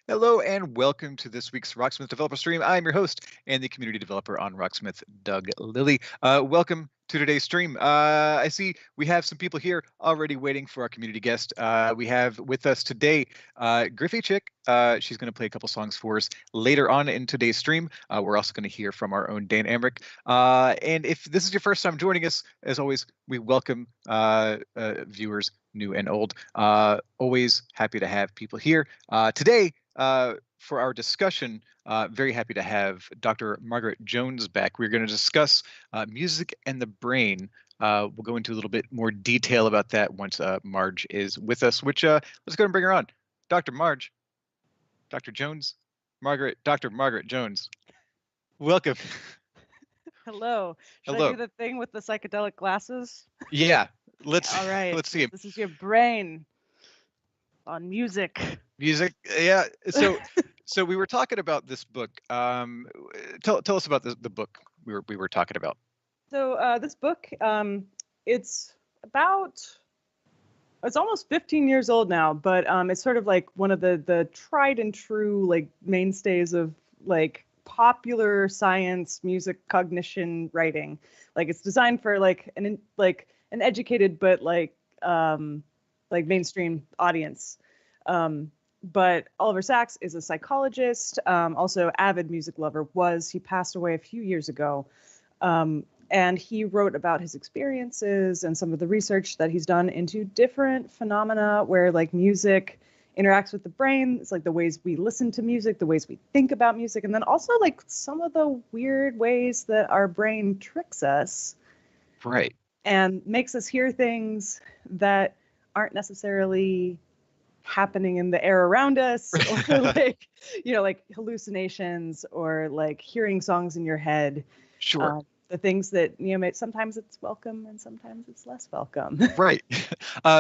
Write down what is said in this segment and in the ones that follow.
Hello and welcome to this week's Rocksmith Developer Stream. I'm your host and the community developer on Rocksmith, Doug Lilly. Welcome to today's stream. I see we have some people here already waiting for our community guest. We have with us today GryffiChick. She's going to play a couple songs for us later on in today's stream. We're also going to hear from our own Dan Amrich. And if this is your first time joining us, as always, we welcome viewers new and old. Always happy to have people here. Today, for our discussion, very happy to have Dr. Margaret Jones back. We're going to discuss music and the brain. We'll go into a little bit more detail about that once Marge is with us, which let's go and bring her on. Dr. Marge, Dr. Jones, Dr. Margaret Jones, welcome. Hello. Should Hello. I do the thing with the psychedelic glasses? Yeah, let's All right. let's see. This is your brain on music. Music, yeah. So we were talking about this book. Tell us about the book we were talking about. So this book, it's almost 15 years old now, but it's sort of like one of the tried and true like mainstays of like popular science, music, cognition writing. Like it's designed for like an educated but like mainstream audience. But Oliver Sacks is a psychologist, also avid music lover. He passed away a few years ago. And he wrote about his experiences and some of the research that he's done into different phenomena where like music interacts with the brain. It's like the ways we listen to music, the ways we think about music, and then also like some of the weird ways that our brain tricks us. Right. And makes us hear things that aren't necessarily happening in the air around us, or like, like hallucinations, or like hearing songs in your head. Sure. The things that, sometimes it's welcome and sometimes it's less welcome. Right.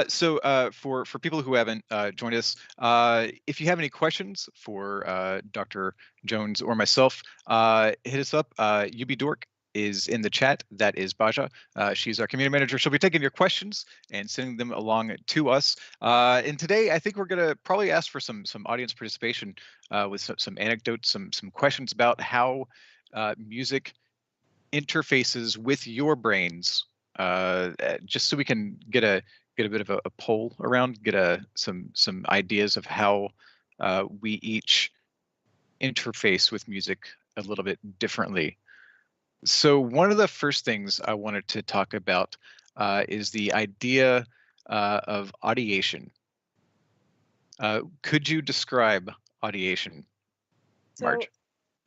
So for people who haven't joined us, if you have any questions for Dr. Jones or myself, hit us up. UB is in the chat. That is Baja. She's our community manager. She'll be taking your questions and sending them along to us. And today, I think we're going to probably ask for some audience participation with some anecdotes, some questions about how music interfaces with your brains, just so we can get a bit of a poll around, get some ideas of how we each interface with music a little bit differently. So one of the first things I wanted to talk about is the idea of audiation. Could you describe audiation, Marge? So,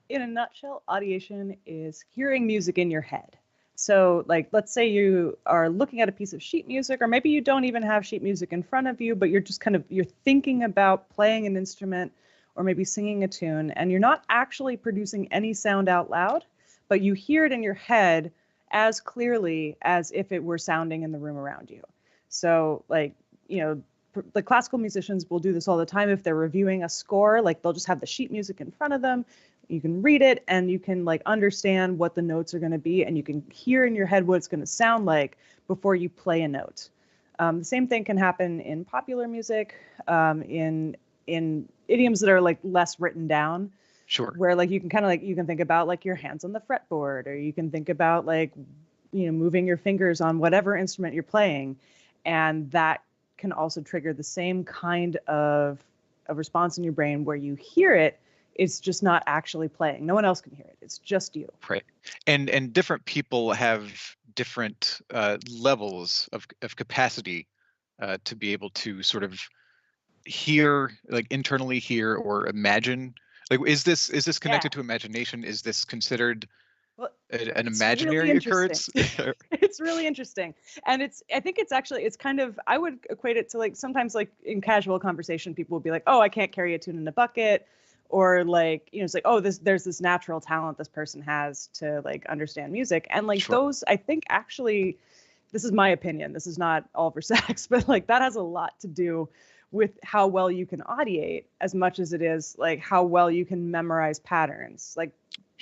in a nutshell, audiation is hearing music in your head. So, like, let's say you are looking at a piece of sheet music, or maybe you don't even have sheet music in front of you, but you're just you're thinking about playing an instrument or maybe singing a tune, and you're not actually producing any sound out loud, but you hear it in your head as clearly as if it were sounding in the room around you. So, like, the classical musicians will do this all the time if they're reviewing a score. Like, they'll just have the sheet music in front of them. You can read it and you can like understand what the notes are going to be, and you can hear in your head what it's going to sound like before you play a note. The same thing can happen in popular music, in idioms that are like less written down. Sure. Where like you can think about like your hands on the fretboard, or you can think about like moving your fingers on whatever instrument you're playing, and that can also trigger the same kind of response in your brain where you hear it. It's just not actually playing. No one else can hear it. It's just you. Right. And different people have different levels of capacity to be able to sort of hear, like internally hear or imagine. Like, is this connected to imagination? Is this considered an imaginary really occurrence? It's really interesting. And I think it's kind of, I would equate it to like sometimes like in casual conversation, people will be like, oh, I can't carry a tune in a bucket. Or like, it's like, oh, there's this natural talent this person has to like understand music. And like those, I think actually, this is my opinion, this is not Oliver Sacks, but like that has a lot to do with how well you can audiate as much as it is like how well you can memorize patterns. Like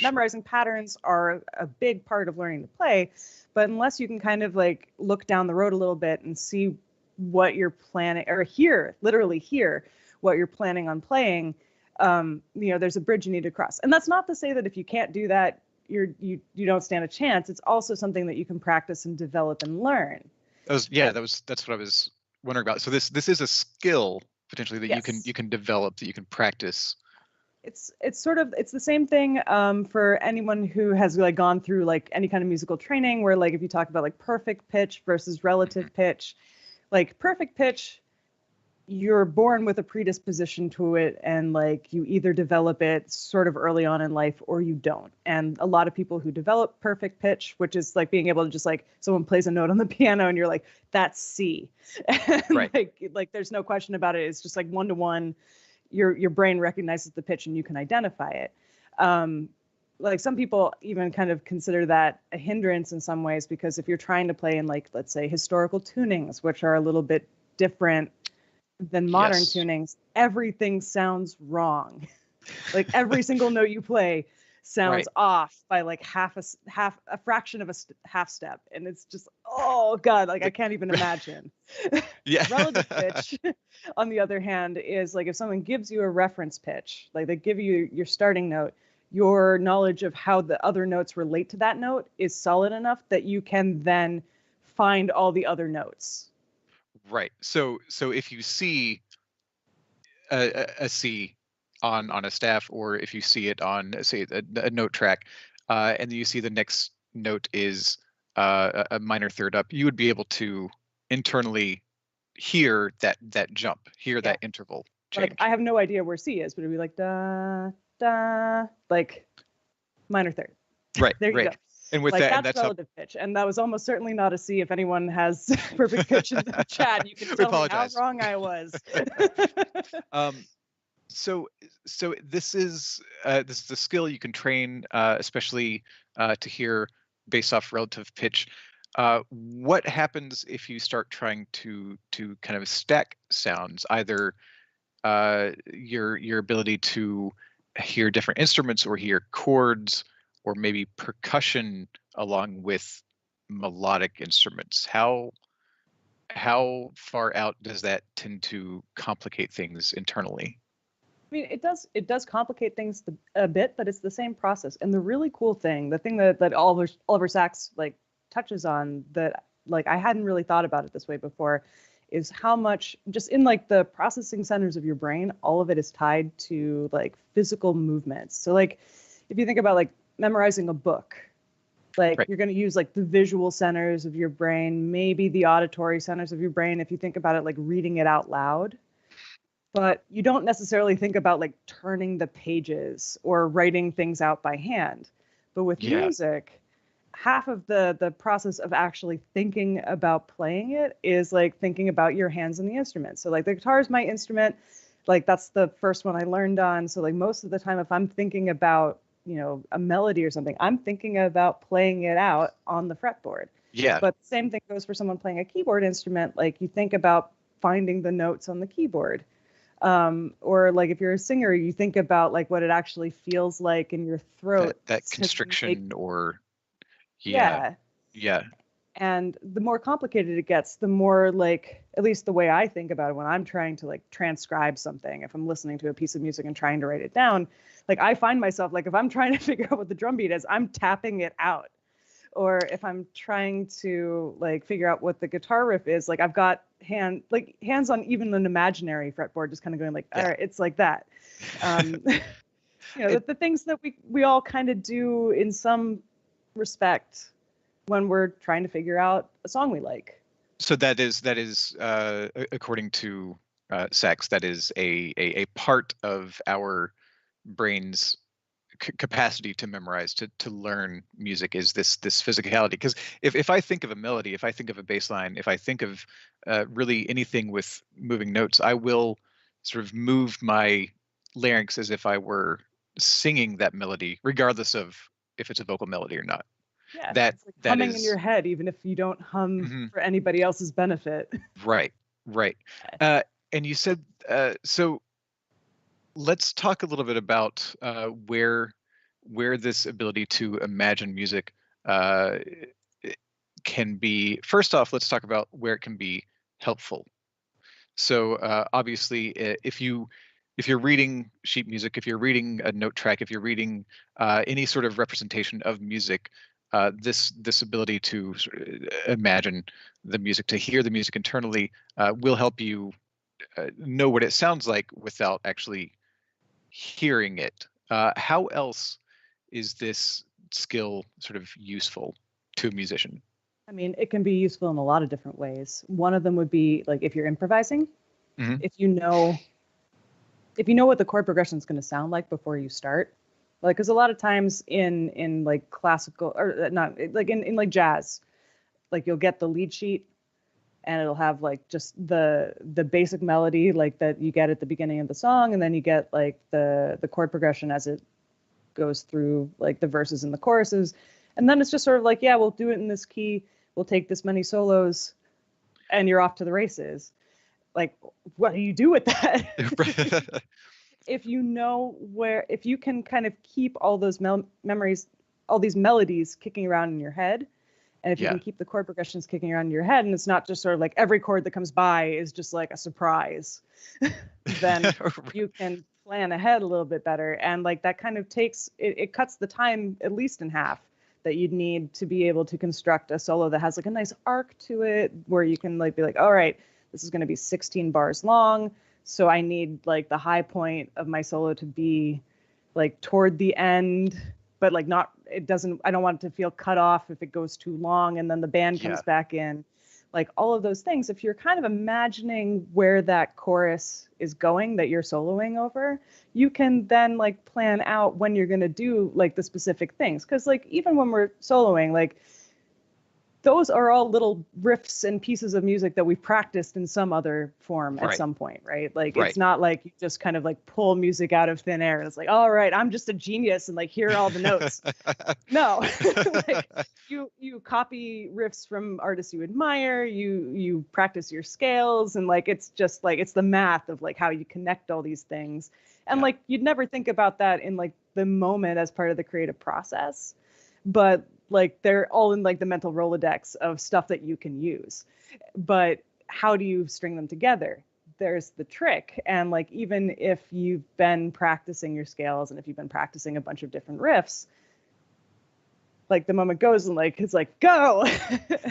memorizing patterns are a big part of learning to play, but unless you can kind of like look down the road a little bit and see what you're planning, or literally hear what you're planning on playing, There's a bridge you need to cross. And that's not to say that if you can't do that, you don't stand a chance. It's also something that you can practice and develop and learn. That's what I was wondering about. So this is a skill potentially that Yes. you can develop, that you can practice. It's the same thing for anyone who has like gone through like any kind of musical training, where like if you talk about like perfect pitch versus relative pitch, like perfect pitch, you're born with a predisposition to it, and like you either develop it sort of early on in life or you don't. And a lot of people who develop perfect pitch, which is like being able to just like someone plays a note on the piano and you're like, that's C. And Right. like there's no question about it. It's just like 1-to-1. Your brain recognizes the pitch and you can identify it. Like some people even kind of consider that a hindrance in some ways, because if you're trying to play in like, let's say, historical tunings, which are a little bit different than modern tunings, everything sounds wrong. Like every single note you play sounds off by like a fraction of a half step, and it's just, oh god, like I can't even imagine. Yeah. Relative pitch, on the other hand, is like if someone gives you a reference pitch, like they give you your starting note, your knowledge of how the other notes relate to that note is solid enough that you can then find all the other notes. Right. So if you see a C on a staff, or if you see it on, say, a note track, and then you see the next note is a minor third up, you would be able to internally hear that jump, hear that interval change. Like I have no idea where C is, but it'd be like da da, like minor third. Right. There you go. And with like that, that's relative pitch, and that was almost certainly not a C. If anyone has perfect pitch in the chat, you can tell me how wrong I was. So this is a skill you can train, especially to hear based off relative pitch. What happens if you start trying to kind of stack sounds, either your ability to hear different instruments or hear chords, or maybe percussion along with melodic instruments? How far out does that tend to complicate things internally? I mean, it does complicate things a bit, but it's the same process. And the really cool thing, the thing that Oliver Sacks like touches on, that like I hadn't really thought about it this way before, is how much just in like the processing centers of your brain, all of it is tied to like physical movements. So like if you think about like memorizing a book, like you're going to use like the visual centers of your brain, maybe the auditory centers of your brain if you think about it like reading it out loud. But you don't necessarily think about like turning the pages or writing things out by hand. But with music, half of the process of actually thinking about playing it is like thinking about your hands and the instrument. So like the guitar is my instrument, like that's the first one I learned on. So like most of the time, if I'm thinking about, a melody or something, I'm thinking about playing it out on the fretboard. Yeah. But the same thing goes for someone playing a keyboard instrument. Like you think about finding the notes on the keyboard. Or like if you're a singer, you think about like what it actually feels like in your throat. That constriction or yeah. And the more complicated it gets, the more like, at least the way I think about it when I'm trying to like transcribe something, if I'm listening to a piece of music and trying to write it down, like I find myself like if I'm trying to figure out what the drum beat is, I'm tapping it out. Or if I'm trying to like figure out what the guitar riff is, like I've got hands on even an imaginary fretboard, just kind of going like, all right, it's like that. The things that we all kind of do in some respect when we're trying to figure out a song we like. So that is according to Sacks, that is a part of our brain's capacity to memorize, to learn music, is this physicality. Because if I think of a melody, if I think of a bass line, if I think of really anything with moving notes, I will sort of move my larynx as if I were singing that melody, regardless of if it's a vocal melody or not. Yeah, it's like humming in your head, even if you don't hum for anybody else's benefit. Right. And you said, so let's talk a little bit about where this ability to imagine music can be. First off, let's talk about where it can be helpful. So obviously, if you if you're reading sheet music, if you're reading a note track, if you're reading any sort of representation of music, this ability to sort of imagine the music, to hear the music internally, will help you know what it sounds like without actually hearing it. How else is this skill sort of useful to a musician? I mean, it can be useful in a lot of different ways. One of them would be like if you're improvising, Mm-hmm. if you know what the chord progression is going to sound like before you start. Like, because a lot of times in like classical, or not, like in like jazz, like you'll get the lead sheet and it'll have like just the basic melody like that you get at the beginning of the song, and then you get like the chord progression as it goes through like the verses and the choruses, and then it's just sort of like, yeah, we'll do it in this key, we'll take this many solos, and you're off to the races. Like, what do you do with that? If you know if you can kind of keep all those memories, all these melodies kicking around in your head, and if you Yeah. can keep the chord progressions kicking around in your head, and it's not just sort of like every chord that comes by is just like a surprise, then you can plan ahead a little bit better. And like that kind of it cuts the time at least in half that you'd need to be able to construct a solo that has like a nice arc to it, where you can like be like, all right, this is going to be 16 bars long, so I need like the high point of my solo to be like toward the end, but like not, I don't want it to feel cut off if it goes too long and then the band comes back in. Like all of those things, if you're kind of imagining where that chorus is going that you're soloing over, you can then like plan out when you're going to do like the specific things. Because like even when we're soloing, like those are all little riffs and pieces of music that we've practiced in some other form at some point, right? Like, it's not like you just kind of like pull music out of thin air and it's like, all right, I'm just a genius and like, here are all the notes. No, like you copy riffs from artists you admire, you practice your scales, and like, it's just like, it's the math of like how you connect all these things. And like, you'd never think about that in like the moment as part of the creative process, but like they're all in like the mental Rolodex of stuff that you can use. But how do you string them together? There's the trick. And like, even if you've been practicing your scales and if you've been practicing a bunch of different riffs, like the moment goes and like, it's like, go,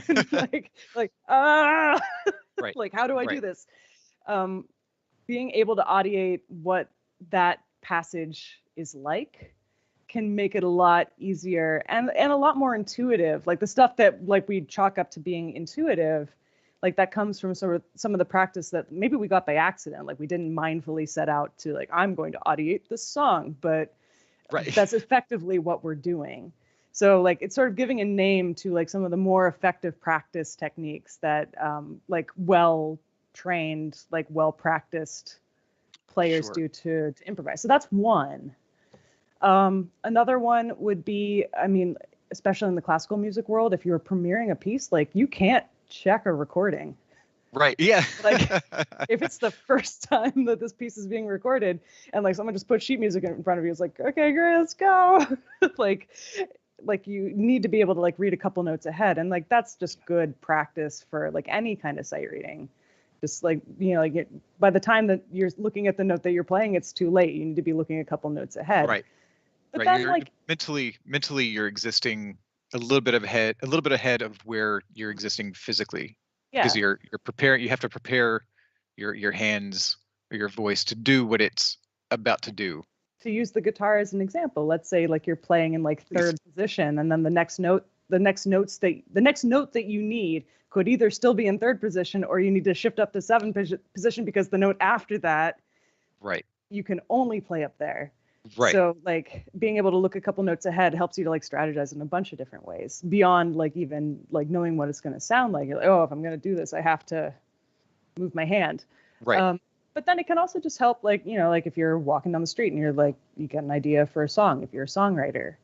and like, like how do I do this? Being able to audiate what that passage is like can make it a lot easier and a lot more intuitive. Like the stuff that like we chalk up to being intuitive, like that comes from sort of some of the practice that maybe we got by accident. Like we didn't mindfully set out to like, I'm going to audiate this song, but that's effectively what we're doing. So like, it's sort of giving a name to like some of the more effective practice techniques that like well-trained, like well-practiced players do to improvise. So that's one. Another one would be, I mean, especially in the classical music world, if you're premiering a piece, like you can't check a recording. Right. Yeah. Like if it's the first time that this piece is being recorded and like someone just put sheet music in front of you, it's like, okay, great, let's go. like you need to be able to like read a couple notes ahead. And like, that's just good practice for like any kind of sight reading. Just like, you know, like by the time that you're looking at the note that you're playing, it's too late. You need to be looking a couple notes ahead. Right. But right. then, You're like mentally you're existing a little bit ahead of where you're existing physically. Yeah. Because you're preparing, you have to prepare your hands or your voice to do what it's about to do. To use the guitar as an example, let's say like you're playing in like third position, and then the next note that you need could either still be in third position, or you need to shift up to seventh position because the note after that, you can only play up there. Right. So like being able to look a couple notes ahead helps you to like strategize in a bunch of different ways beyond like even like knowing what it's going to sound like. You're like, oh, if I'm going to do this, I have to move my hand. Right. But then it can also just help, like, you know, like if you're walking down the street and you're like, you get an idea for a song. If you're a songwriter,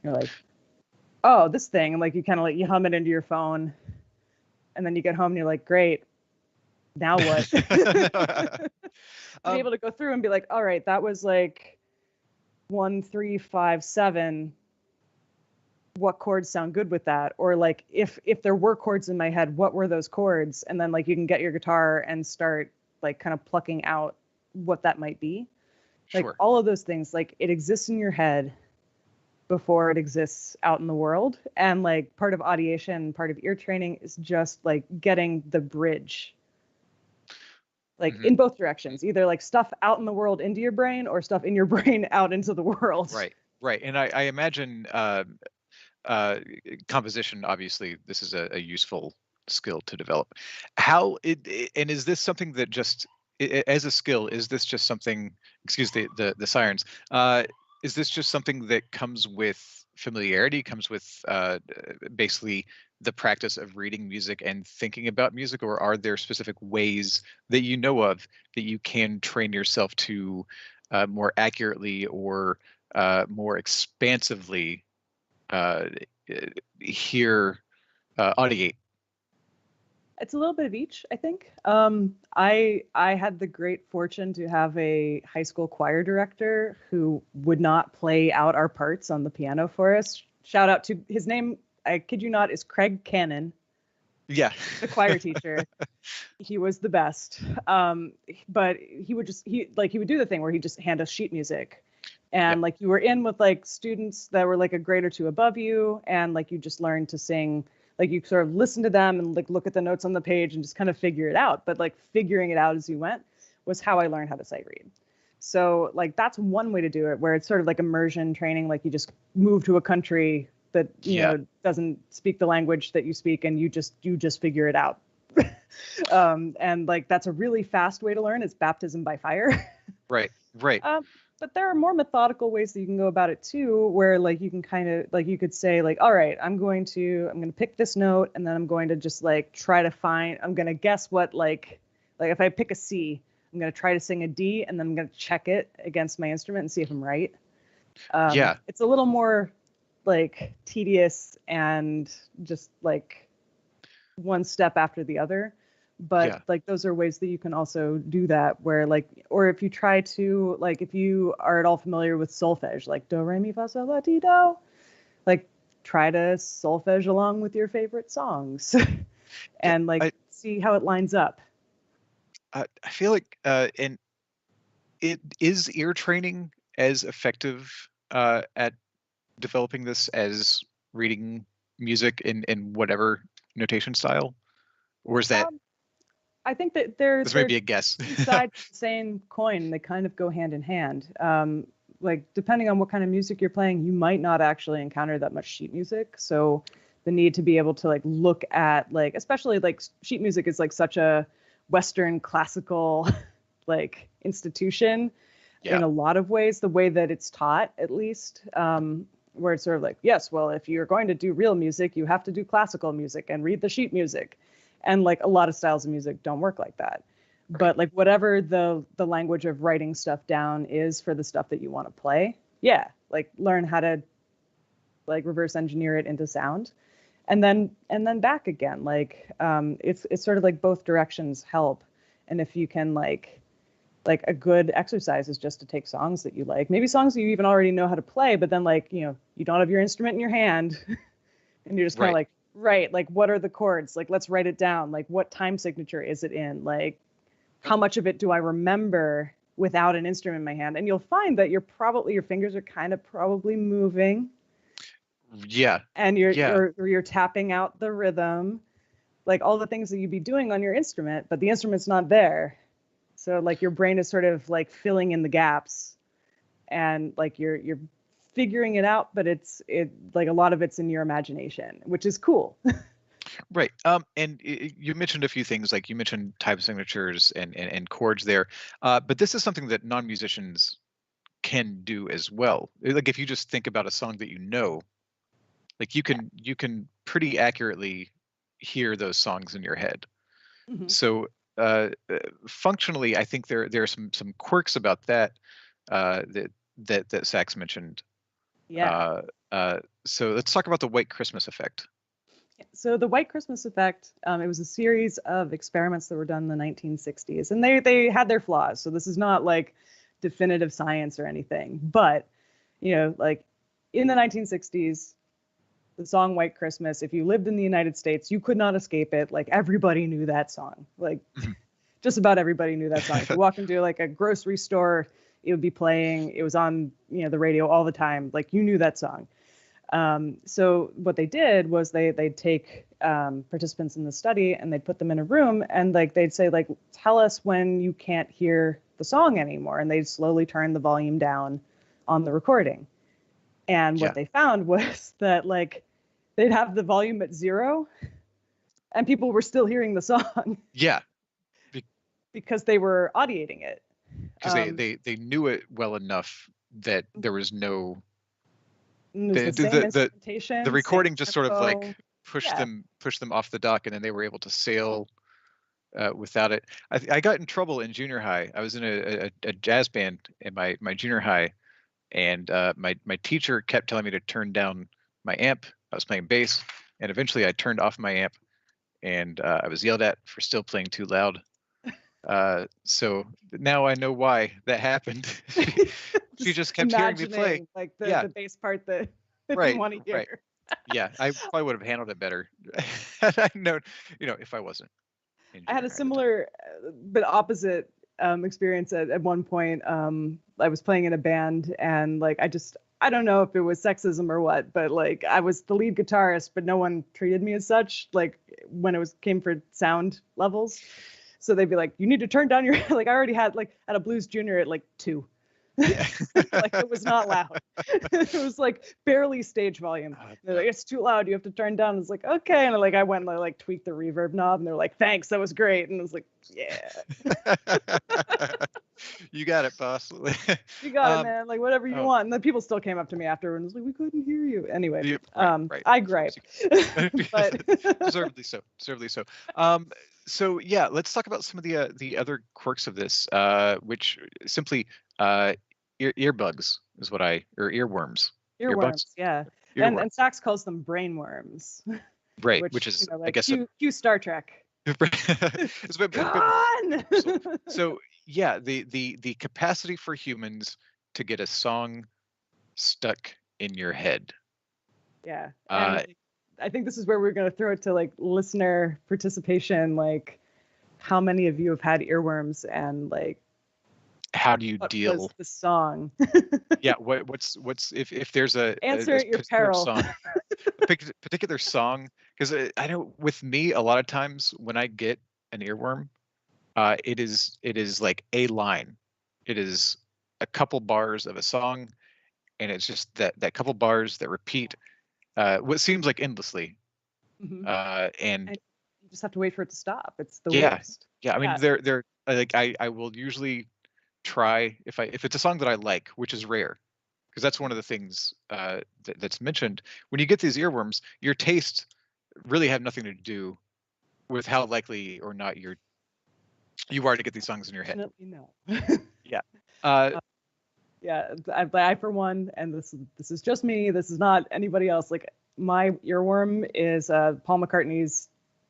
you're like, oh, this thing. And like, you kind of like, you hum it into your phone and then you get home and you're like, great. Now what? Be able to go through and be like, all right, that was like 1, 3, 5, 7. What chords sound good with that? Or like, if there were chords in my head, what were those chords? And then like, you can get your guitar and start like kind of plucking out what that might be. Like Sure. all of those things, like it exists in your head before it exists out in the world. And like part of audiation, part of ear training is just like getting the bridge, like Hmm. in both directions, either like stuff out in the world into your brain or stuff in your brain out into the world. Right. Right. And I imagine uh, composition, obviously, this is a useful skill to develop. And is this something that just as a skill, is this just something, excuse the sirens, is this just something that comes with familiarity, comes with basically the practice of reading music and thinking about music, or are there specific ways that you know of that you can train yourself to more accurately or more expansively uh, hear audiate? It's a little bit of each, I think. I had the great fortune to have a high school choir director who would not play out our parts on the piano for us. Shout out to his name, I kid you not, is Craig Cannon, Yeah. the choir teacher. He was the best. But he would do the thing where he just hand us sheet music. And Yep. like you were in with like students that were like a grade or two above you, and like you just learned to sing, like you sort of listen to them and like look at the notes on the page and just kind of figure it out. But like figuring it out as you went was how I learned how to sight read. So like that's one way to do it, where it's sort of like immersion training, like you just move to a country that Yeah. doesn't speak the language that you speak, and you just figure it out. And like that's a really fast way to learn. It's baptism by fire. Right. Right. But there are more methodical ways that you can go about it too, where like you can kind of like you could say like, all right, I'm going to pick this note, and then I'm going to just like try to I'm going to guess what like if I pick a C, I'm going to try to sing a D, and then I'm going to check it against my instrument and see if I'm right. Yeah. It's a little more like tedious and just like one step after the other. But Yeah. like those are ways that you can also do that, where like, or if you try to like, if you are at all familiar with solfege, like do re mi fa sol la ti do, like try to solfege along with your favorite songs Yeah. and like see how it lines up. I feel like and it is ear training as effective at developing this as reading music in whatever notation style, or is that I think that this may they're be a guess? two sides of the same coin. They kind of go hand in hand. Like depending on what kind of music you're playing, you might not actually encounter that much sheet music. So the need to be able to like look at like, especially like sheet music is like such a Western classical like institution in Yeah. a lot of ways, the way that it's taught at least. Where it's sort of like, yes, well, if you're going to do real music, you have to do classical music and read the sheet music. And like a lot of styles of music don't work like that. Right. But like whatever the language of writing stuff down is for the stuff that you want to play, yeah, like learn how to like reverse engineer it into sound, and then back again. Like it's sort of like both directions help. And if you can like a good exercise is just to take songs that you like, maybe songs that you even already know how to play, but then like you don't have your instrument in your hand, and you're just kind of Right. like, right, like what are the chords, like let's write it down, like what time signature is it in, like how much of it do I remember without an instrument in my hand. And you'll find that your fingers are kind of probably moving, Yeah. and Yeah. you're tapping out the rhythm, like all the things that you'd be doing on your instrument, but the instrument's not there. So like your brain is sort of like filling in the gaps, and like you're figuring it out, but it's like a lot of it's in your imagination, which is cool. Right. And you mentioned a few things, like you mentioned type signatures and chords there. But this is something that non-musicians can do as well. Like if you just think about a song that you know, like you can pretty accurately hear those songs in your head. Mhm. So functionally, I think there are some quirks about that that Sachs mentioned. Yeah. Uh, so let's talk about the White Christmas effect. So the White Christmas effect, it was a series of experiments that were done in the 1960s, and they had their flaws. So this is not like definitive science or anything, but like in the 1960s, the song White Christmas, if you lived in the United States, you could not escape it. Like everybody knew that song. Like just about everybody knew that song. If you walk into like a grocery store it would be playing. It was on, the radio all the time. Like, you knew that song. So what they did was they'd take participants in the study and they'd put them in a room, and like they'd say, like, tell us when you can't hear the song anymore, and they'd slowly turn the volume down on the recording. And what they found was that, like, they'd have the volume at 0 and people were still hearing the song. Yeah. Because they were audiating it. Because they knew it well enough that there was no the recording just sort of like pushed them off the dock, and then they were able to sail without it. I got in trouble in junior high. I was in a jazz band in my junior high, and my teacher kept telling me to turn down my amp. I was playing bass, and eventually I turned off my amp, and I was yelled at for still playing too loud. So now I know why that happened. She just kept hearing me play, like the bass part that I didn't want to hear. Right. Yeah, I probably would have handled it better had I known, if I wasn't. I had a similar but opposite experience at one point. I was playing in a band, and like I don't know if it was sexism or what, but like I was the lead guitarist, but no one treated me as such. Like when it came for sound levels, so they'd be like, "You need to turn down your," like I already had at a blues junior at like 2. Yeah. Like it was not loud. It was like barely stage volume. They're like, "It's too loud. You have to turn down." It's like, okay, and I went and I tweaked the reverb knob, and they're like, "Thanks, that was great." And I was like, "Yeah." You got it, boss. You got it, man. Like whatever you want. And then people still came up to me after and was like, "We couldn't hear you." Anyway, right. I gripe, but deservedly so. So yeah, let's talk about some of the other quirks of this, which simply earbugs is what or earworms. Earworms, yeah. And Sachs calls them brainworms. Right, which is I guess cue Star Trek. It's a bit, so yeah, the capacity for humans to get a song stuck in your head. Yeah. I think this is where we're going to throw it to like listener participation. Like, how many of you have had earworms, and like, how do you deal with the song? Yeah, what's if there's answer at your peril song, a particular song, because I know with me a lot of times when I get an earworm, it is like a line, it is a couple bars of a song, and it's just that couple bars that repeat what seems like endlessly. Mm-hmm. And you just have to wait for it to stop. It's the worst. Yeah, I mean they're like I will usually try if it's a song that I like, which is rare, because that's one of the things that's mentioned when you get these earworms. Your tastes really have nothing to do with how likely or not you are to get these songs in your head. Definitely no. Yeah. Yeah, I for one, and this is just me. This is not anybody else. Like my earworm is Paul McCartney's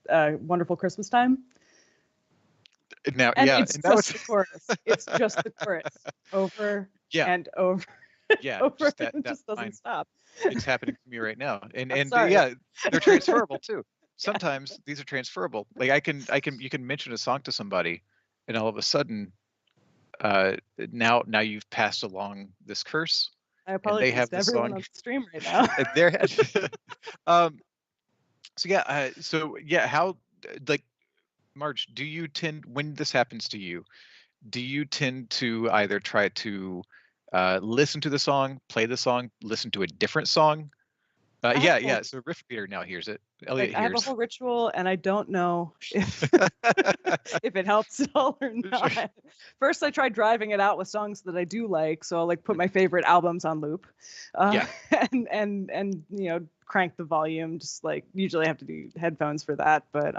"Wonderful Christmas Time." Now, and it's just the chorus. It's just the chorus over and over. Yeah, over. It just doesn't stop. It's happening to me right now, and yeah, they're transferable too. Sometimes these are transferable. Like you can mention a song to somebody, and all of a sudden, now you've passed along this curse. I apologize they have to the everyone song on the stream right now. So how, like, Marge, do you tend, when this happens to you, do you tend to either try to listen to the song, play the song, listen to a different song? So Griffey now hears it. Elliot I have a whole ritual, and I don't know if if it helps at all or not. First, I try driving it out with songs that I do like, so I'll like put my favorite albums on loop, and crank the volume. Just like usually I have to do headphones for that, but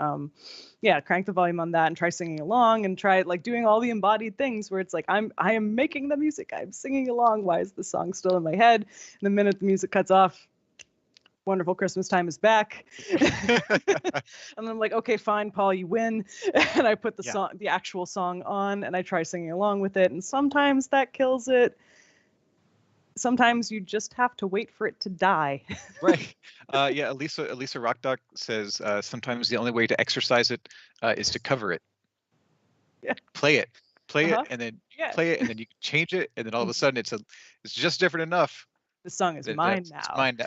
crank the volume on that and try singing along and try like doing all the embodied things where it's like I am making the music, I'm singing along. Why is the song still in my head? And the minute the music cuts off, Wonderful Christmas Time is back. And I'm like, okay, fine, Paul, you win. And I put the actual song on, and I try singing along with it. And sometimes that kills it. Sometimes you just have to wait for it to die. Right. Elisa Rockdoc says sometimes the only way to exercise it is to cover it. Yeah. Play it play it, and then you Yeah. play it, and then you can change it, and then all of a sudden it's just different enough. The song is mine now. It's mine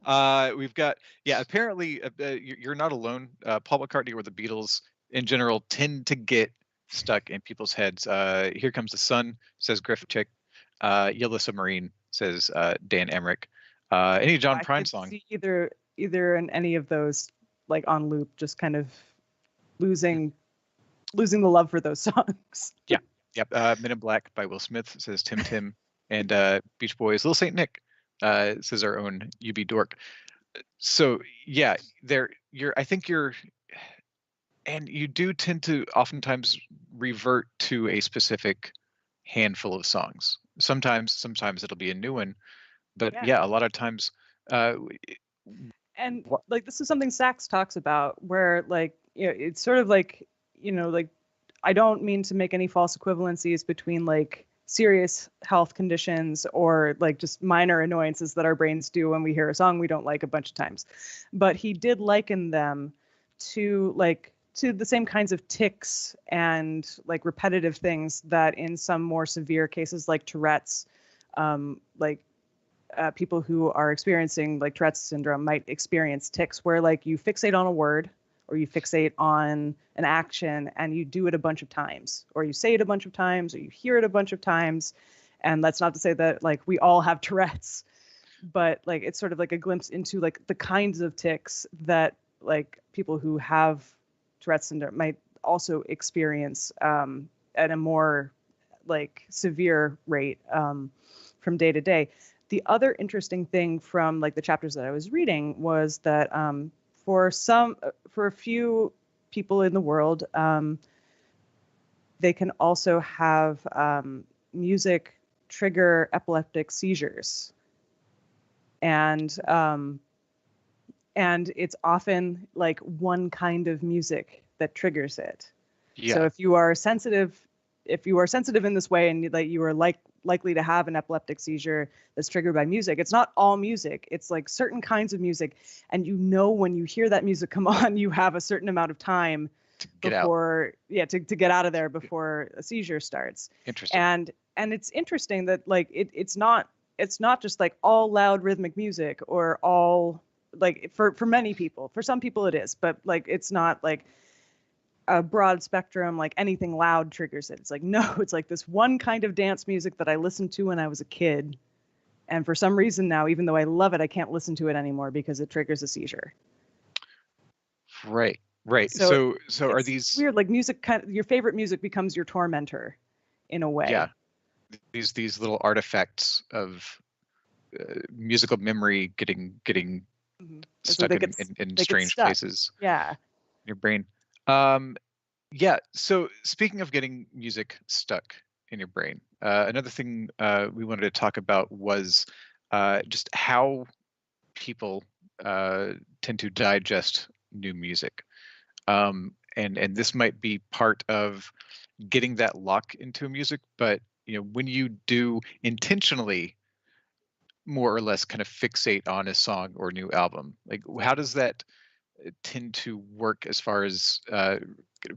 now. We've got, apparently you're not alone. Paul McCartney or the Beatles in general tend to get stuck in people's heads. Here Comes the Sun, says GryffiChick. Yellow Submarine, says Dan Amrich. Any John Prine song. See either in any of those, like on loop, just kind of losing the love for those songs. Yeah. Yep. Men in Black by Will Smith, says Tim Tim. And Beach Boys, Little Saint Nick, says our own UB Dork. So yeah, I think and you do tend to oftentimes revert to a specific handful of songs. Sometimes it'll be a new one, but a lot of times. And like this is something Sachs talks about, where like it's sort of like like I don't mean to make any false equivalencies between like serious health conditions or like just minor annoyances that our brains do when we hear a song we don't like a bunch of times, but he did liken them to the same kinds of tics and like repetitive things that in some more severe cases like Tourette's, people who are experiencing like Tourette's syndrome might experience tics where like you fixate on a word or you fixate on an action and you do it a bunch of times, or you say it a bunch of times, or you hear it a bunch of times. And that's not to say that like we all have Tourette's, but like it's sort of like a glimpse into like the kinds of tics that like people who have Tourette's syndrome might also experience at a more like severe rate from day to day. The other interesting thing from like the chapters that I was reading was that for a few people in the world, they can also have music trigger epileptic seizures, and it's often like one kind of music that triggers it. Yeah. So if you are sensitive in this way, and that you are likely to have an epileptic seizure that's triggered by music, it's not all music. It's like certain kinds of music, and when you hear that music come on, you have a certain amount of time to get out of there before a seizure starts. Interesting. And it's interesting that like it's not just like all loud rhythmic music or all like for many people. For some people it is, but like it's not like a broad spectrum, like anything loud triggers it. It's like, no, it's like this one kind of dance music that I listened to when I was a kid. And for some reason now, even though I love it, I can't listen to it anymore because it triggers a seizure. Right. So are these weird, like music your favorite music becomes your tormentor in a way. Yeah. These little artifacts of musical memory getting stuck in strange places. Yeah. In your brain. So speaking of getting music stuck in your brain, another thing we wanted to talk about was just how people tend to digest new music. And this might be part of getting that lock into music, but when you do intentionally more or less kind of fixate on a song or new album, like how does that tend to work as far as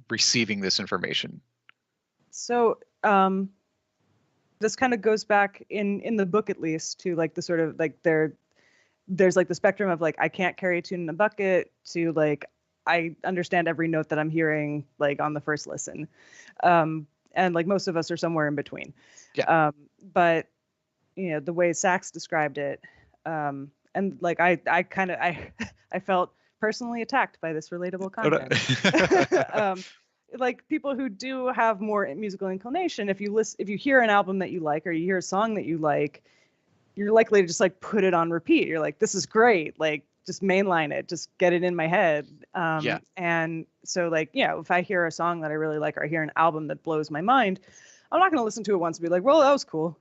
receiving this information? So this kind of goes back in the book, at least, to like the sort of like there's like the spectrum of like I can't carry a tune in a bucket to like I understand every note that I'm hearing like on the first listen, and like most of us are somewhere in between. Yeah. But the way Sachs described it, and like I felt personally attacked by this relatable content. Like people who do have more musical inclination, if you hear an album that you like or you hear a song that you like, you're likely to just like put it on repeat. You're like, this is great. Like just mainline it, just get it in my head. And so like, if I hear a song that I really like or I hear an album that blows my mind, I'm not going to listen to it once and be like, well, that was cool.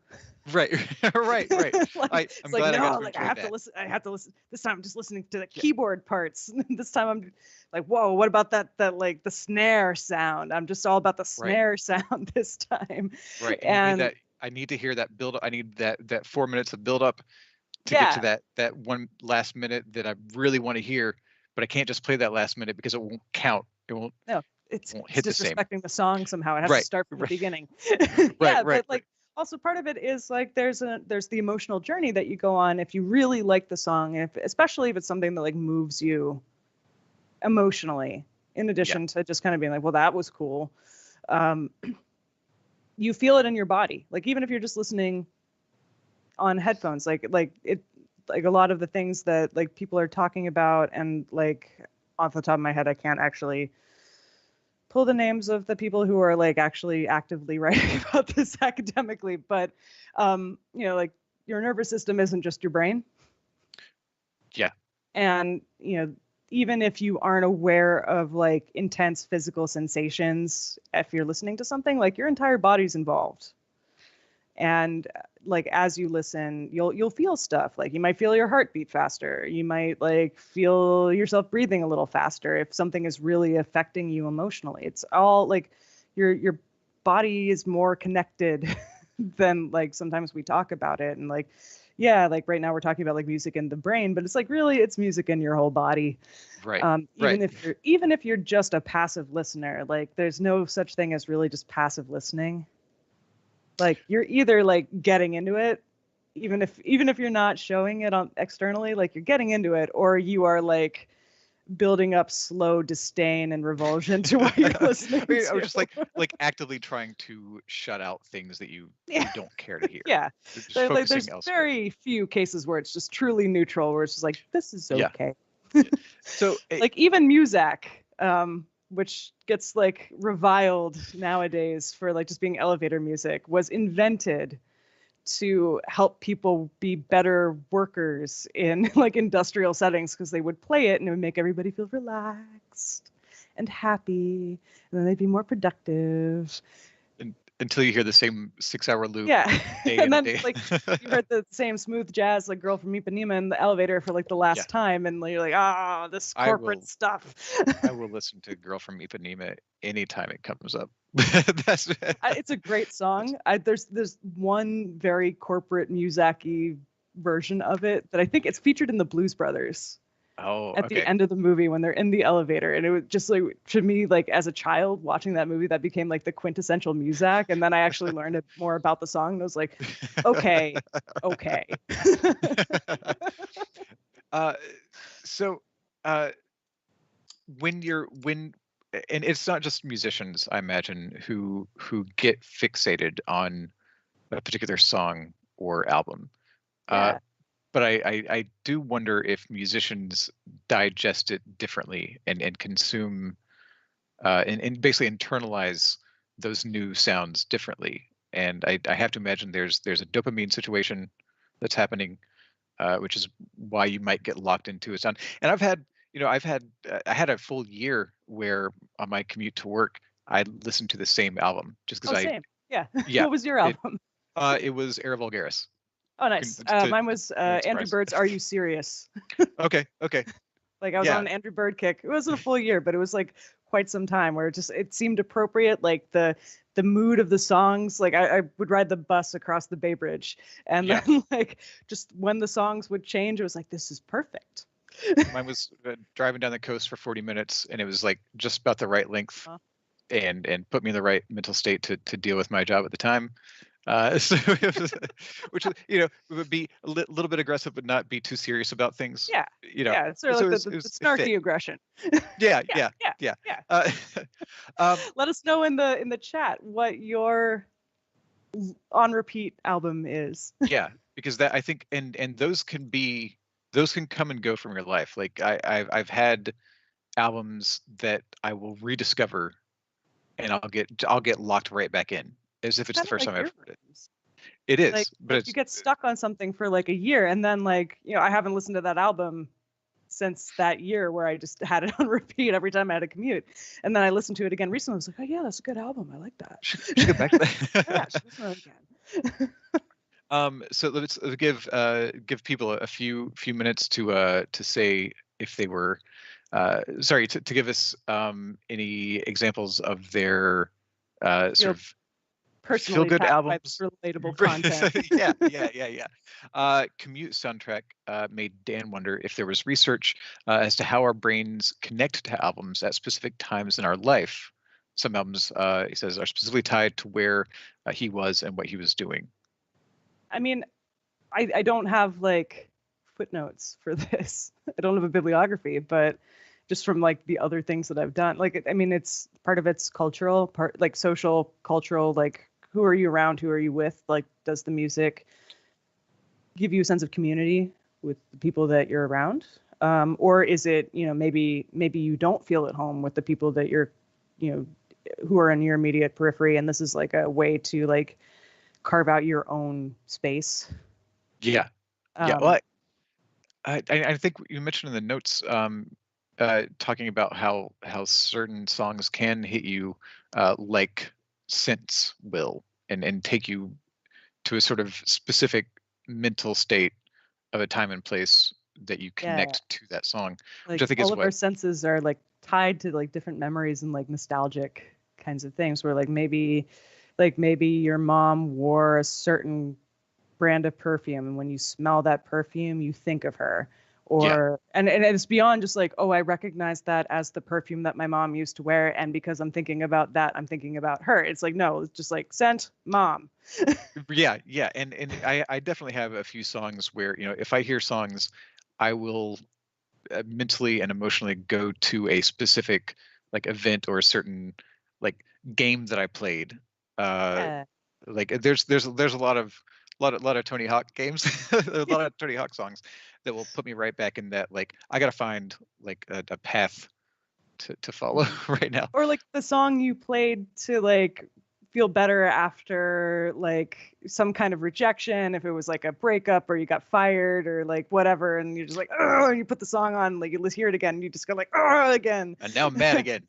Right. Like, I'm glad I have to listen. I have to listen. This time I'm just listening to the keyboard parts. This time I'm like, whoa, what about that like the snare sound? I'm just all about the snare sound this time. Right. And I need to hear that build up. I need that 4 minutes of build up to get to that one last minute that I really want to hear, but I can't just play that last minute because it won't count. It won't. No. it's won't hit the same. disrespecting the song somehow. It has to start from the beginning. But also part of it is like there's the emotional journey that you go on if you really like the song, especially if it's something that like moves you emotionally, in addition to just kind of being like, well, that was cool. You feel it in your body. Like even if you're just listening on headphones, like a lot of the things that like people are talking about, and like off the top of my head, I can't actually pull the names of the people who are like actually actively writing about this academically, but like your nervous system isn't just your brain. Yeah. And even if you aren't aware of like intense physical sensations, if you're listening to something, like your entire body's involved. And like as you listen, you'll feel stuff. Like you might feel your heartbeat faster. You might like feel yourself breathing a little faster if something is really affecting you emotionally. It's all like your body is more connected than like sometimes we talk about it. And like, yeah, like right now we're talking about like music in the brain, but it's like really it's music in your whole body. Right. Even if you're just a passive listener, like there's no such thing as really just passive listening. Like you're either like getting into it, even if you're not showing it on externally, like you're getting into it, or you are like building up slow disdain and revulsion to what you're listening to. I was just like actively trying to shut out things that you don't care to hear. Yeah. There's very few cases where it's just truly neutral, where it's just like, this is okay. Yeah. So like even Muzak, which gets like reviled nowadays for like just being elevator music, was invented to help people be better workers in like industrial settings, because they would play it and it would make everybody feel relaxed and happy, and then they'd be more productive. Until you hear the same 6-hour loop. Yeah. And then like you heard the same smooth jazz like Girl from Ipanema in the elevator for like the last time, and you're like, this corporate stuff. I will listen to Girl from Ipanema anytime it comes up. It's a great song. There's one very corporate Muzak-y version of it that I think it's featured in the Blues Brothers. At the end of the movie when they're in the elevator, and it was just like, to me, like as a child watching that movie, that became like the quintessential Muzak. And then I actually learned more about the song, and I was like, okay. So when and it's not just musicians, I imagine, who get fixated on a particular song or album. But I do wonder if musicians digest it differently and consume and basically internalize those new sounds differently. And I have to imagine there's a dopamine situation that's happening, which is why you might get locked into a sound. And I had a full year where on my commute to work, I listened to the same album just because same. Yeah. What was your album? It was Era Vulgaris. Oh, nice. Mine was Andrew Bird's Are You Serious? Okay. Like I was on an Andrew Bird kick. It wasn't a full year, but it was like quite some time where it seemed appropriate. Like the mood of the songs. Like I would ride the bus across the Bay Bridge, and then like just when the songs would change, it was like, this is perfect. Mine was driving down the coast for 40 minutes, and it was like just about the right length, and put me in the right mental state to deal with my job at the time. So it was, which would be a little bit aggressive, but not be too serious about things. Yeah. Sort of like the snarky aggression. Yeah. Let us know in the chat what your on repeat album is. Yeah, because that, I think, and those can come and go from your life. Like I've had albums that I will rediscover, and I'll get locked right back in, as if it's the first time I've heard it. It is, but you get stuck on something for like a year, and then like I haven't listened to that album since that year where I just had it on repeat every time I had a commute, and then I listened to it again recently. I was like, oh yeah, that's a good album. I like that. Should get back to that. Yeah, should listen to it again. So let's give people a few minutes to say if they were to give us any examples of their sort of personally feel-good albums, relatable content. Yeah. Commute soundtrack made Dan wonder if there was research as to how our brains connect to albums at specific times in our life. some albums, he says, are specifically tied to where he was and what he was doing. I mean, I don't have like footnotes for this. I don't have a bibliography, but just from like the other things that I've done, like, I mean, it's part of it's cultural, part like social, cultural, like who are you around? Who are you with? Like, does the music give you a sense of community with the people that you're around? Or is it, you know, maybe you don't feel at home with the people that you're, you know, who are in your immediate periphery, and this is like a way to like carve out your own space. Yeah. Yeah. Well, I think you mentioned in the notes, talking about how certain songs can hit you like scents will, and take you to a sort of specific mental state of a time and place that you connect to that song, which like I think all is of what. our senses are like tied to like different memories and like nostalgic kinds of things, where like maybe your mom wore a certain brand of perfume, and when you smell that perfume you think of her. Yeah. Or and it's beyond just like, oh, I recognize that as the perfume that my mom used to wear, and because I'm thinking about that, I'm thinking about her. It's like, no, it's just like scent, mom. Yeah, and I definitely have a few songs where, you know, if I hear songs, I will mentally and emotionally go to a specific like event or a certain like game that I played. Yeah. Like there's a lot of Tony Hawk games, a lot of Tony Hawk songs that will put me right back in that. Like I gotta find like a path to follow right now. Or like the song you played to like feel better after like some kind of rejection, if it was like a breakup or you got fired or like whatever, and you're just like, oh, and you put the song on, like you hear it again, and you just go like, oh, again. And now I'm mad again.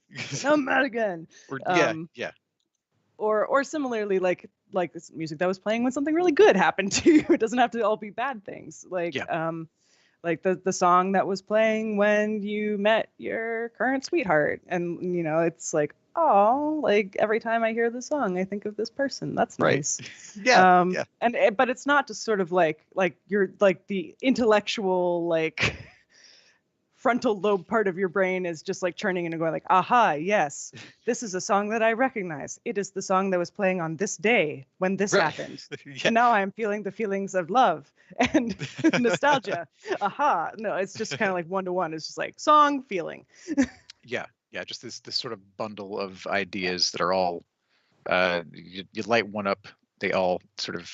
Now I'm mad again. Or yeah. Or similarly, like this music that was playing when something really good happened to you. It doesn't have to all be bad things. Like the song that was playing when you met your current sweetheart, and you know, it's like, oh, like every time I hear the song I think of this person. That's nice. Yeah. But it's not just sort of like you're like the intellectual like frontal lobe part of your brain is just like churning and going like, aha, yes, this is a song that I recognize. It is the song that was playing on this day when this happened. And now I'm feeling the feelings of love and nostalgia. Aha. No, it's just kind of like one-to-one. It's just like song, feeling. Yeah. Just this sort of bundle of ideas that are all you light one up, they all sort of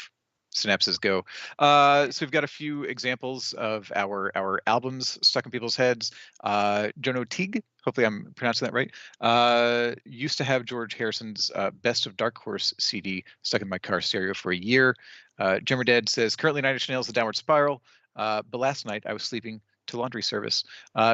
synapses go. So we've got a few examples of our albums stuck in people's heads. Jono Teague, hopefully I'm pronouncing that right, used to have George Harrison's Best of Dark Horse CD stuck in my car stereo for a year. Jimmer Dead says, currently Nine Inch Nails, The Downward Spiral, but last night I was sleeping to laundry service.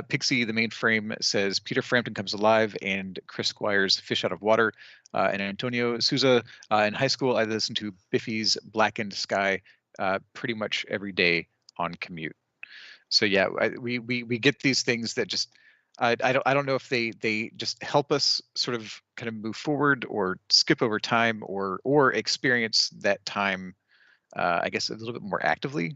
Pixie, the main frame, says Peter Frampton Comes Alive and Chris Squire's Fish Out of Water. And Antonio Souza, in high school, I listened to Biffy's Blackened Sky pretty much every day on commute. So yeah, we get these things that just I don't know if they just help us sort of kind of move forward or skip over time or experience that time, I guess, a little bit more actively.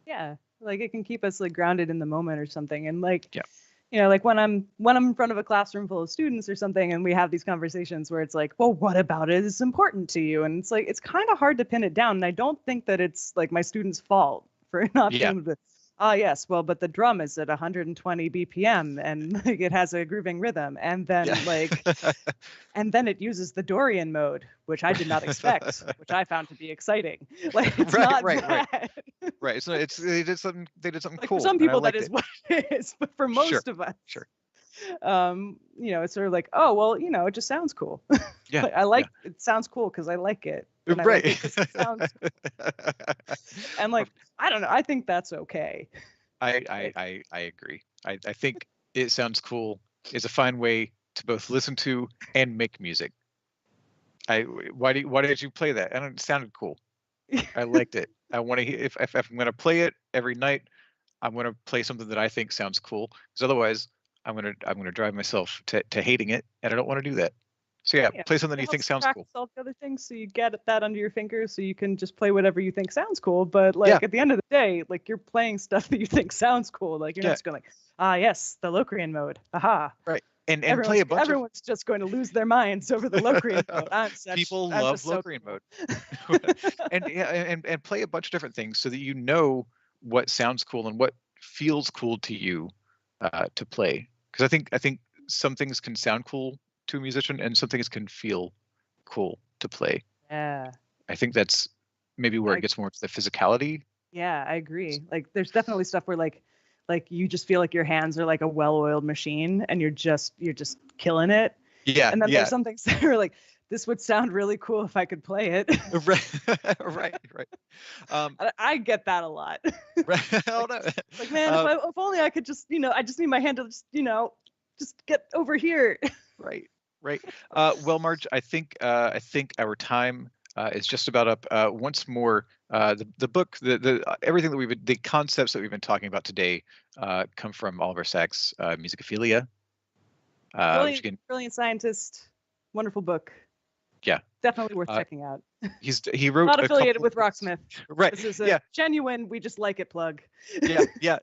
Yeah, like it can keep us like grounded in the moment or something. And like, yeah. You know, like when I'm in front of a classroom full of students or something, and we have these conversations where it's like, well, what about it is important to you? And it's like, it's kind of hard to pin it down. And I don't think that it's like my students' fault for not being able to, yes, well, but the drum is at 120 BPM and like it has a grooving rhythm. And then and then it uses the Dorian mode, which I did not expect, which I found to be exciting. Like it's not bad. Right. So they did something like cool. For some people that is what it is, but for most of us, you know, it's sort of like, oh, well, you know, it just sounds cool. Yeah. Like, I like it sounds cool because I like it. And right. It sounds and like, I don't know. I think that's okay. I agree. I think it sounds cool is a fine way to both listen to and make music. Why did you play that? And it sounded cool. I liked it. I want to if I'm going to play it every night, I'm going to play something that I think sounds cool, because otherwise I'm going to drive myself to hating it, and I don't want to do that. So yeah, Yeah, play something it you think helps sounds cool. practice all the other things, so you get that under your fingers, so you can just play whatever you think sounds cool. But Yeah, like at the end of the day, like you're playing stuff that you think sounds cool. Like you're not yeah, just going like, ah, yes, the Locrian mode. Aha. right. And play a bunch of Everyone's just going to lose their minds over the Locrian mode. people I'm love just so Locrian cool. mode. And yeah, and play a bunch of different things so that you know what sounds cool and what feels cool to you to play. Because I think some things can sound cool to a musician and some things can feel cool to play. Yeah. I think that's maybe where it gets more to the physicality. Yeah, I agree. Like there's definitely stuff where like you just feel like your hands are like a well-oiled machine and you're just killing it. Yeah, And then yeah. there's some things that are like, this would sound really cool if I could play it. Right. I get that a lot. Right. Oh, no. Like, man, if only I could just, I just need my hand to just, just get over here. Right. Well, Marge, I think our time is just about up. Once more, the book, the everything that the concepts that we've been talking about today come from Oliver Sacks' Musicophilia. Brilliant scientist, wonderful book. Yeah, definitely worth checking out. He wrote not affiliated with Rocksmith. Right. This is a genuine, we just like it plug. Yeah.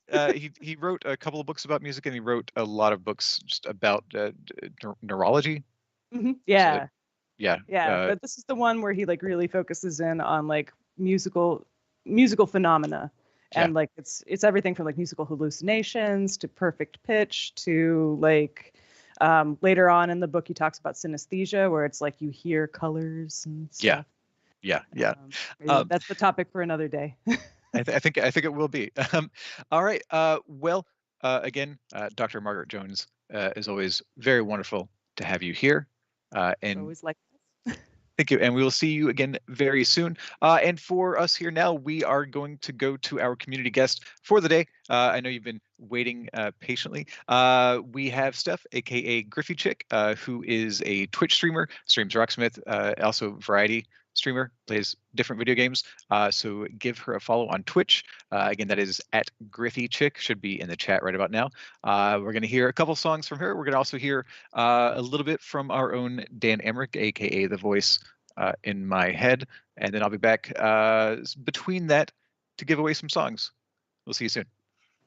He wrote a couple of books about music, and he wrote a lot of books just about neurology. Mm-hmm. Yeah. So, yeah. But this is the one where he like really focuses in on like musical phenomena. And like it's everything from like musical hallucinations to perfect pitch to like later on in the book he talks about synesthesia, where it's like you hear colors and stuff. Yeah. That's the topic for another day. I think it will be. All right. Well, again, Dr. Margaret Jones, is always very wonderful to have you here. And always like this. Thank you. And we will see you again very soon. And for us here now, we are going to go to our community guest for the day. I know you've been waiting patiently. We have Steph, aka GryffiChick, who is a Twitch streamer, streams Rocksmith, also variety streamer, plays different video games. So give her a follow on Twitch. Again, that is at GryffiChick, should be in the chat right about now. We're going to hear a couple songs from her. We're going to also hear a little bit from our own Dan Amrich, aka the voice in my head. And then I'll be back between that to give away some songs. We'll see you soon.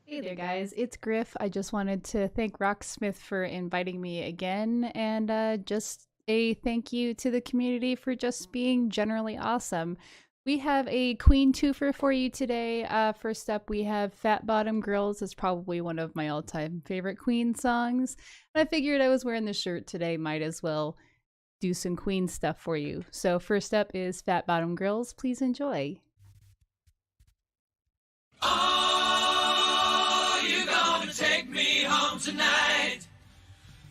Hey there, guys. It's Griff. I just wanted to thank Rocksmith for inviting me again, and just a thank you to the community for just being generally awesome. We have a Queen twofer for you today. First up, we have Fat Bottom Girls. It's probably one of my all-time favorite Queen songs. And I figured I was wearing the shirt today, might as well do some Queen stuff for you. So first up is Fat Bottom Girls. Please enjoy. Oh, you gonna take me home tonight?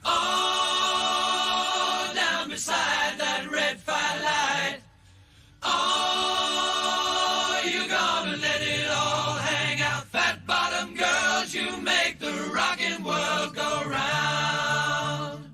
Oh, down beside that red firelight. Oh, you gonna let it all hang out? Fat bottom girls, you make the rockin' world go round.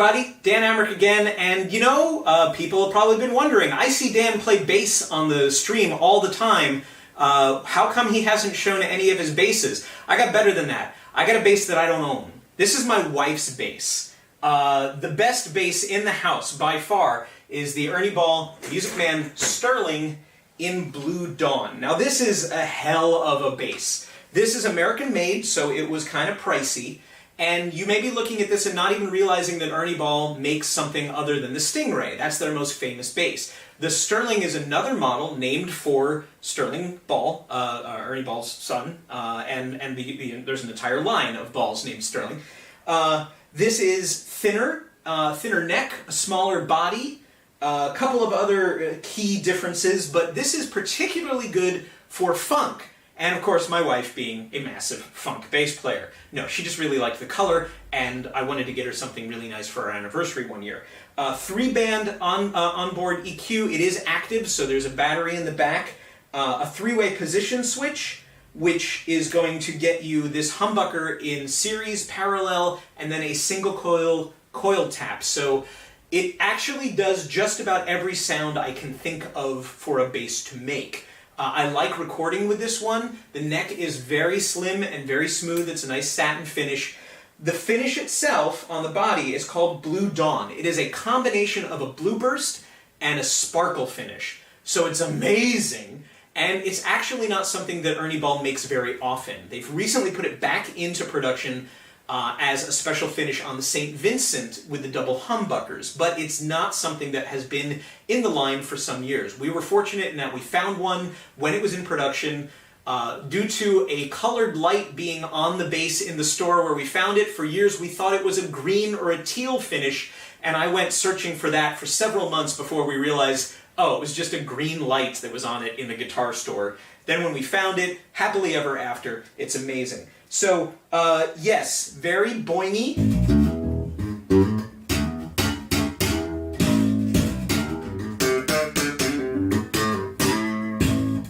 everybody. Dan Amrich again, and people have probably been wondering. I see Dan play bass on the stream all the time. How come he hasn't shown any of his basses? I got better than that. I got a bass that I don't own. This is my wife's bass. The best bass in the house, by far, is the Ernie Ball Music Man Sterling in Blue Dawn. Now this is a hell of a bass. This is American made, so it was kind of pricey. And you may be looking at this and not even realizing that Ernie Ball makes something other than the Stingray. That's their most famous bass. The Sterling is another model named for Sterling Ball, Ernie Ball's son, and there's an entire line of balls named Sterling. This is thinner neck, a smaller body, a couple of other key differences, but this is particularly good for funk. And of course, my wife being a massive funk bass player. No, she just really liked the color, and I wanted to get her something really nice for our anniversary one year. 3-band onboard EQ. It is active, so there's a battery in the back. A 3-way position switch, which is going to get you this humbucker in series, parallel, and then a single coil tap. So it actually does just about every sound I can think of for a bass to make. I like recording with this one. The neck is very slim and very smooth. It's a nice satin finish. The finish itself on the body is called Blue Dawn. It is a combination of a blue burst and a sparkle finish. So it's amazing, and it's actually not something that Ernie Ball makes very often. They've recently put it back into production as a special finish on the St. Vincent with the double humbuckers, but it's not something that has been in the line for some years. We were fortunate in that we found one when it was in production. Due to a colored light being on the bass in the store where we found it, for years we thought it was a green or a teal finish, and I went searching for that for several months before we realized, oh, it was just a green light that was on it in the guitar store. Then when we found it, happily ever after, it's amazing. So, yes, very boingy.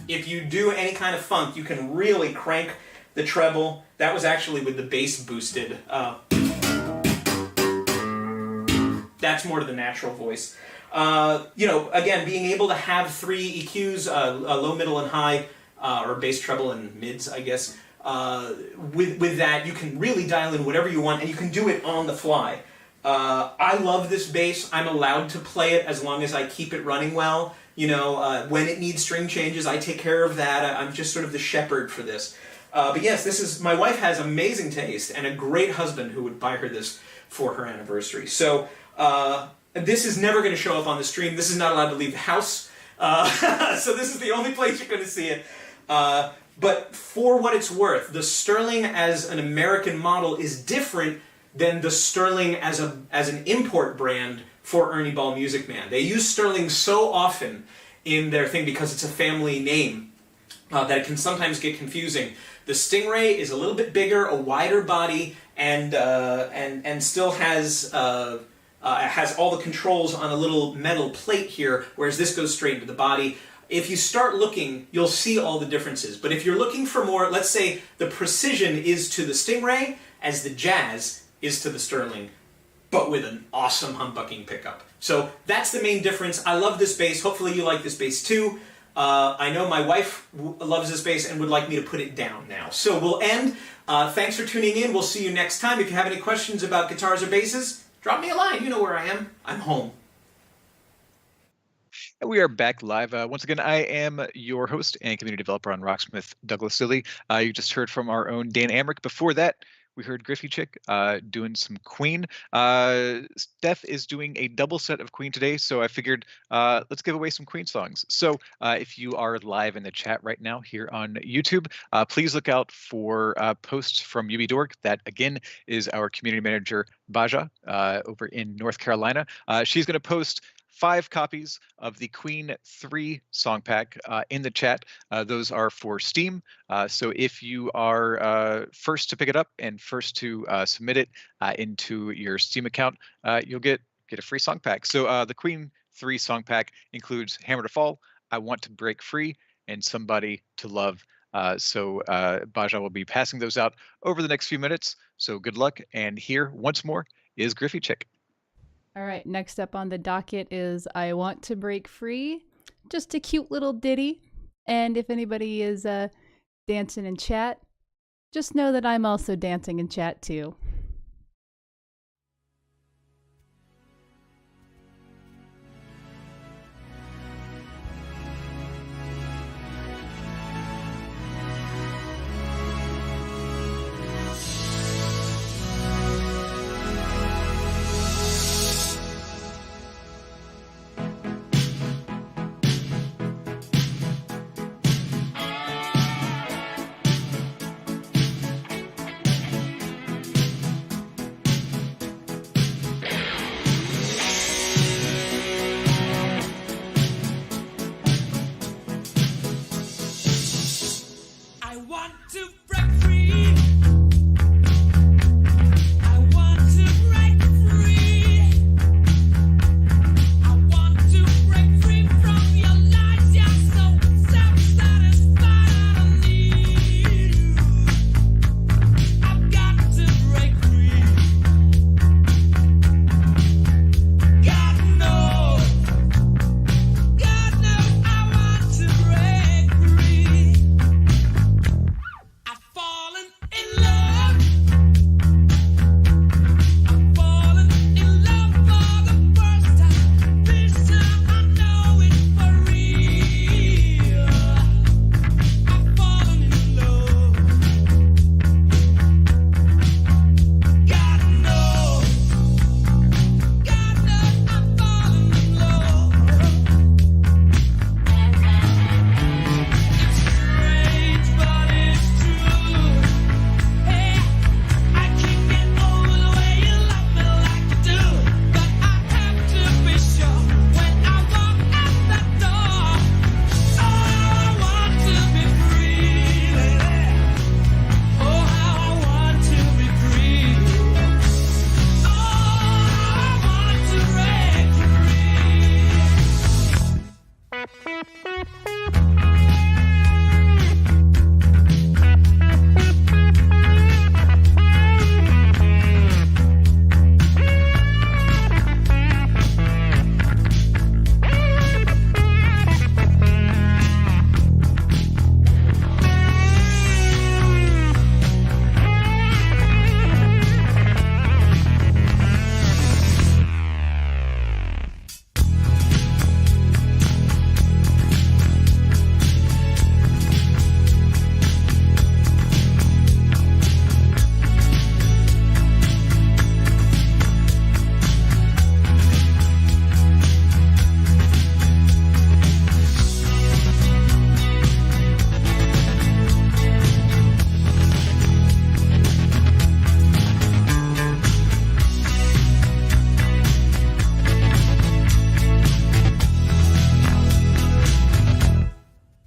If you do any kind of funk, you can really crank the treble. That was actually with the bass boosted. That's more to the natural voice. Again, being able to have 3 EQs, low, middle, and high, or bass, treble, and mids, I guess. With that, you can really dial in whatever you want, and you can do it on the fly. I love this bass. I'm allowed to play it as long as I keep it running well. When it needs string changes, I take care of that. I'm just sort of the shepherd for this. But yes, my wife has amazing taste and a great husband who would buy her this for her anniversary. So this is never going to show up on the stream. This is not allowed to leave the house. So this is the only place you're going to see it. But for what it's worth, the Sterling as an American model is different than the Sterling as an import brand for Ernie Ball Music Man. They use Sterling so often in their thing because it's a family name that it can sometimes get confusing. The Stingray is a little bit bigger, a wider body, and still has all the controls on a little metal plate here, whereas this goes straight into the body. If you start looking, you'll see all the differences. But if you're looking for more, let's say the precision is to the Stingray as the jazz is to the Sterling, but with an awesome humbucking pickup. So that's the main difference. I love this bass. Hopefully you like this bass too. I know my wife loves this bass and would like me to put it down now. So we'll end. Thanks for tuning in. We'll see you next time. If you have any questions about guitars or basses, drop me a line. You know where I am. I'm home. And we are back live. Once again, I am your host and community developer on Rocksmith, Douglas Lilly. You just heard from our own Dan Amrich. Before that, we heard GryffiChick doing some Queen. Steph is doing a double set of Queen today, so I figured let's give away some Queen songs. So if you are live in the chat right now here on YouTube, please look out for posts from UB That, again, is our community manager, Baja, over in North Carolina. She's going to post 5 copies of the Queen 3 song pack in the chat. Those are for Steam. So if you are first to pick it up and first to submit it into your Steam account, you'll get a free song pack. So the Queen 3 song pack includes Hammer to Fall, I Want to Break Free, and Somebody to Love. So Baja will be passing those out over the next few minutes. So good luck. And here once more is GryffiChick. All right, next up on the docket is I Want to Break Free. Just a cute little ditty. And if anybody is dancing in chat, just know that I'm also dancing in chat too. I want to break free. I want to break free. I want to break free from your lies. You're so self-satisfied. I don't need you. I've got to break free. God knows. God knows I want to break free. I've fallen in love. I've fallen in love for the first time. This time I know it's for real. I've fallen in love. God knows. God knows I've fallen in love. It's strange, but it's true. Hey, I can't get over the way you love me like you do. But I have to be sure when I walk out that door. Oh, how I want to be free. Oh, how I want to be free. Oh, how I want to break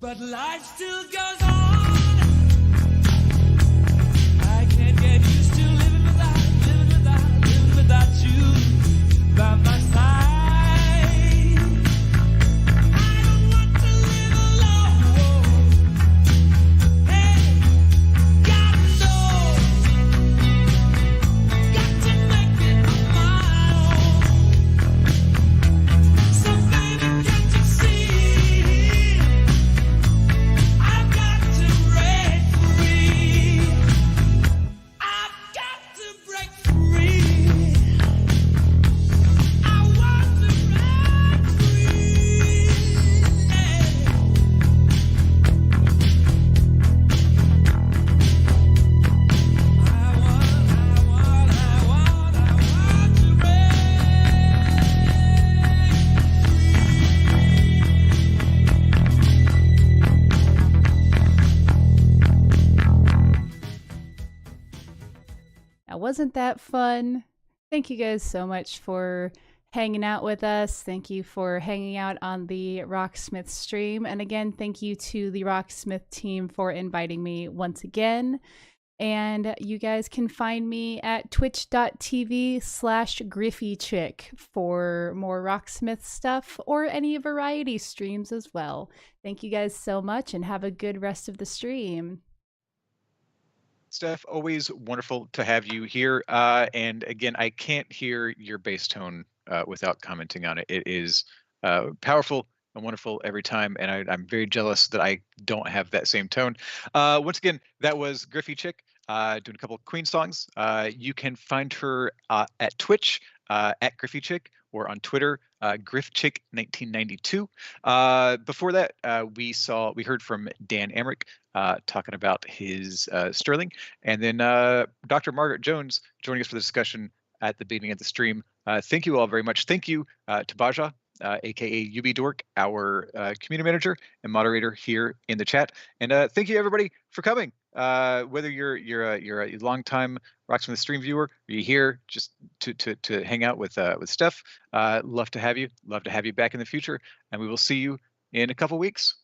But life still goes on. I can't get used to living without you by my side. I don't want to live alone. Hey, God knows. Got to make it on my own. So baby, can't you see? I've got to break free. I've got to break free. I want to break free. I want to break free. Now, wasn't that fun? Thank you guys so much for hanging out with us. Thank you for hanging out on the Rocksmith stream. And again, thank you to the Rocksmith team for inviting me once again. And you guys can find me at twitch.tv/GryffiChick for more Rocksmith stuff or any variety streams as well. Thank you guys so much and have a good rest of the stream. Steph, always wonderful to have you here. And again, I can't hear your bass tone without commenting on it. It is powerful and wonderful every time, and I'm very jealous that I don't have that same tone. Once again, that was GryffiChick doing a couple of Queen songs. You can find her at Twitch at GryffiChick, or on Twitter, Gryfchick1992. Before that, we heard from Dan Amrich talking about his Sterling, and then Dr. Margaret Jones joining us for the discussion at the beginning of the stream. Thank you all very much. Thank you to Baja, aka UB Dork, our community manager and moderator here in the chat, and thank you everybody for coming. Whether you're a longtime Rocksmith stream viewer, or you're here just to hang out with Steph, love to have you. Love to have you back in the future, and we will see you in a couple weeks.